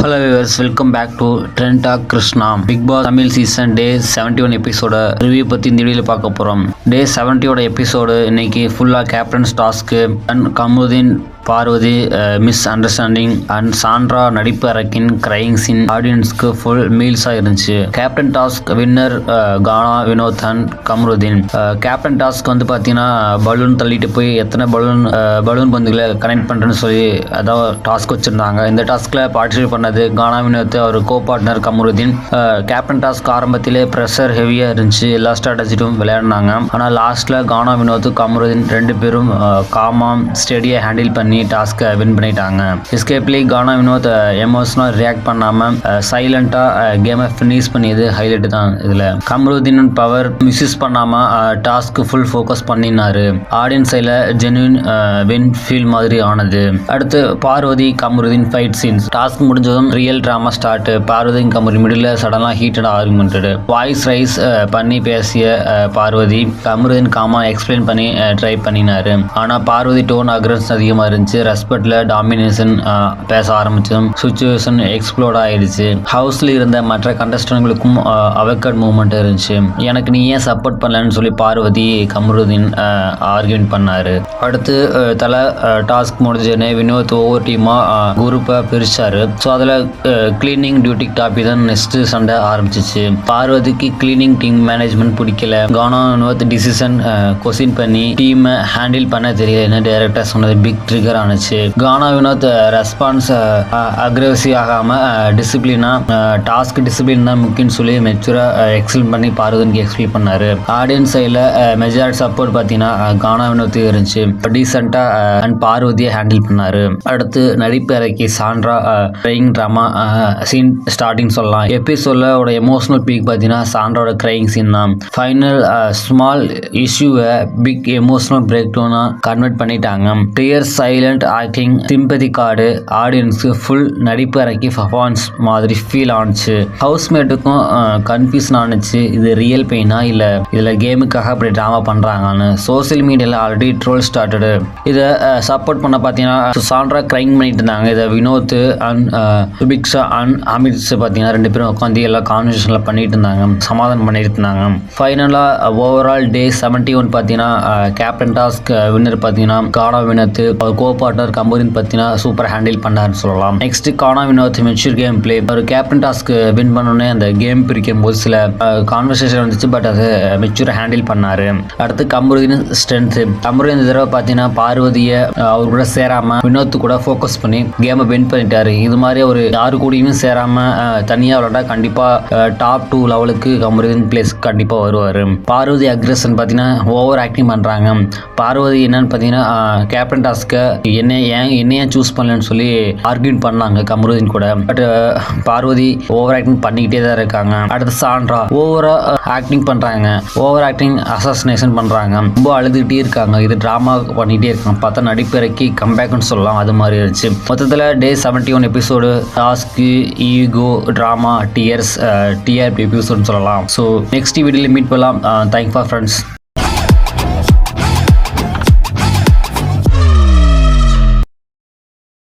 Hello viewers, welcome back to trend talk Krishna. Big boss Tamil season day 71 episode review பற்றி இந்த வீடியோவில் பார்க்க போகிறோம். டே 70 எபிசோடு இன்னைக்கு ஃபுல்லாக captains task and Kamudeen Parvathi miss understanding and Sandra நடிப்பு அரக்கின் கிரைங் சீன் ஆடியன்ஸ்க்கு ஃபுல் மீல்ஸாக இருந்துச்சு. Captain task winner Gana, Vinoth and Kamarudeen. Captain task வந்து பார்த்தீங்கன்னா பலூன் தள்ளிட்டு போய் எத்தனை பலூன் பந்துகளை கனெக்ட் பண்ணுறேன்னு சொல்லி அதான் டாஸ்க் வச்சுருந்தாங்க. இந்த டாஸ்கில் பார்ட்டிசிபேட் பண்ணது கானா, வினோத், அவர் கோ பார்ட்னர் கமருதீன். கேப்டன் டாஸ்க் ஆரம்பத்திலே ப்ரெஷர் ஹெவியாக இருந்துச்சு, எல்லா ஸ்ட்ராட்டஜிட்டும் விளையாடினாங்க. ஆனால் லாஸ்ட்டில் கானா, வினோத், கமருதீன் ரெண்டு பேரும் காமாம் ஸ்டெடியை ஹேண்டில் பண்ணி டாஸ்க்கை வின் பண்ணிட்டாங்க. எஸ்கேப்லி கானா, வினோத் எமோஷனல் ரியாக்ட் பண்ணாமல் சைலண்டாக கேமை ஃபினிஷ் பண்ணியது ஹைலைட் தான். இதில் கமருதீன் பவர் மிஸ்யூஸ் பண்ணாமல் டாஸ்க்கு ஃபுல் ஃபோக்கஸ் பண்ணினாரு. ஆடியன்ஸ் சைடில் ஜென்யூன் வின் ஃபீல் மாதிரி ஆனது. அடுத்து Parvathi Kamarudeen fight scenes. Task முடிஞ்சதும் real drama start. Parvathi Kamarudeen middle சடனாக ஹீட்டட் ஆர்குமெண்டட். வாய்ஸ் ரைஸ் பண்ணி பேசிய பார்வதி கமருதீன் காமா எக்ஸ்பிளைன் பண்ணி ட்ரை பண்ணினாரு. ஆனால் பார்வதி டோன் அக்ரஸ் அதிகமாக இருந்துச்சு. ரெஸ்பெக்ட்ல டாமினேஷன் பேச ஆரம்பிச்சதும் சுச்சுவேஷன் எக்ஸ்ப்ளோர்ட் ஆயிடுச்சு. ஹவுஸ்ல இருந்த மற்ற கண்டஸ்டன்ட்களுக்கும் அவக்கட் மூவ்மெண்ட் இருந்துச்சு. எனக்கு நீ ஏன் சப்போர்ட் பண்ணலன்னு சொல்லி பார்வதி கமருதீன் ஆர்கியூமெண்ட் பண்ணாரு. அடுத்து தலை டாஸ்க் முடிஞ்சோடனே வினோத் ஒவ்வொரு டீமா குரூப்பை பிரிச்சாரு. ஸோ அதில் கிளீனிங் டியூட்டி டாப்பி தான் நெக்ஸ்ட் சண்டை ஆரம்பிச்சிச்சு. பார்வதிக்கு கிளீனிங் டீம் மேனேஜ்மெண்ட் பிடிக்கல. கானா, வினோத் டிசிஷன் கொஸ்டின் பண்ணி டீமை ஹேண்டில் பண்ண தெரியலன்னு டைரக்டர் சொன்னது பிக் ட்ரிகர் ஆனிச்சு. கானா, வினோத் ரெஸ்பான்ஸ் அக்ரெசிவ் ஆகாம டிசிப்ளினா டாஸ்க் டிசிப்ளின் தான் முக்கியம்னு சொல்லி மெச்சூரா எக்ஸ்பிளைன் பண்ணி பார்வதிக்கு எக்ஸ்பிளைன் பண்ணாரு. ஆடியன்ஸ் சைடில் மெஜாரிட்டி சப்போர்ட் பார்த்தீங்கன்னா கானா, வினோத் இருந்துச்சு. டீசெண்டா அண்ட் பார்வதியை ஹேண்டில் பண்ணாரு. அடுத்து நடிப்பு இறக்கி Sandra crying drama scene starting சொல்லலாம். எபிசோட்ல எமோஷனல் பீக் பார்த்தீங்கன்னா சாண்ட்ராவோட கிரைங் சீன் தான். ஃபைனல் ஸ்மால் இஷ்யூவை பிக் எமோஷனல் பிரேக் டவுனா கன்வெர்ட் பண்ணிட்டாங்க. Clear silent acting, sympathy card, ஆடியன்ஸுக்கு ஃபுல் நடிப்பு இறக்கி பர்ஃபார்மன்ஸ் மாதிரி ஃபீல் ஆனிச்சு. ஹவுஸ்மேட்டுக்கும் கன்ஃபியூஷன் ஆனிச்சு. இது ரியல் பெயினா இல்லை இதில் கேமுக்காக அப்படி ட்ராமா பண்ணுறாங்கன்னு. சோசியல் மீடியாவில் ஆல்ரெடி ட்ரோல் ஸ்டார்டடு. இதை சப்போர்ட் பண்ண பார்த்தீங்கன்னா சாண்ட்ரா கிரைங் பண்ணிட்டு இருந்தாங்க. இதை வினோத் அண்ட் சுபிக்ஷா அண்ட் அமித் பார்த்தீங்கன்னா ரெண்டு பேரும் உட்காந்து எல்லா கான்வர்சேஷனில் பண்ணிட்டு இருந்தாங்க, சமாதானம் பண்ணிட்டு இருந்தாங்க. ஃபைனலாக ஓவரால் டே 71 பார்த்தீங்கன்னா கேப்டன் டாஸ்க் வின்னர் பார்த்தீங்கன்னா கானா, வினோத், அவர் கோ பார்ட்னர் கமருதீன் பார்த்தீங்கன்னா சூப்பர் ஹேண்டில் பண்ணாருன்னு சொல்லலாம். நெக்ஸ்ட் கானா, வினோத் மெச்சூர் கேம் பிளே. ஒரு கேப்டன் டாஸ்க் வின் பண்ணோன்னே அந்த கேம் பிரிக்கும் போது சில கான்வர்சேஷன் வந்துச்சு, பட் அது மெச்சூர் ஹேண்டில் பண்ணாரு. அடுத்து கமருதீன் ஸ்ட்ரென்த். கமருதீன் இந்த தடவை பார்த்தீங்கன்னா பார்வதியை அவர் கூட சேராம வினோத் கூட ஃபோக்கஸ் பண்ணி கேமை வின் பண்ணிட்டாரு. இது மாதிரி ஒரு யாரு கூடயுமே சேராம தனியாக விளையாண்டா கண்டிப்பா டாப் 2 லெவலுக்கு கமருதீன் பிளேஸ் கண்டிப்பா வருவாரு. பார்வதி அக்ரெஷன் பார்த்தீங்கன்னா ஓவர் ஆக்டிங் பண்றாங்க. பார்வதி என்னன்னு பார்த்தீங்கன்னா கேப்டன் டாஸ்க்கை என்னைய சூஸ் பண்ணலன்னு சொல்லி ஆர்கியூ பண்ணாங்க கமருதீன் கூட. பட் பார்வதி ஓவர் ஆக்டிங் பண்ணிக்கிட்டே தான் இருக்காங்க. அடுத்து சாண்ட்ரா ஓவரா ஆக்டிங் பண்றாங்க, ஓவர் ஆக்டிங் அசாசினேஷன் பண்றாங்க, ரொம்ப அழுதுகிட்டே இருக்காங்க. இது டிராமா பண்ணிட்டே இருக்காங்க. பார்த்தா நடிப்பு இறக்கி கம்பேக்னு சொல்லலாம், அது மாதிரி இருந்துச்சு. மொத்தத்தில் day 71 episode task, ego, drama, TRP எபிசோட்னு சொல்லலாம். ஸோ நெக்ஸ்ட் வீடியோவில் மீட் பண்ணலாம். Thanks for friends.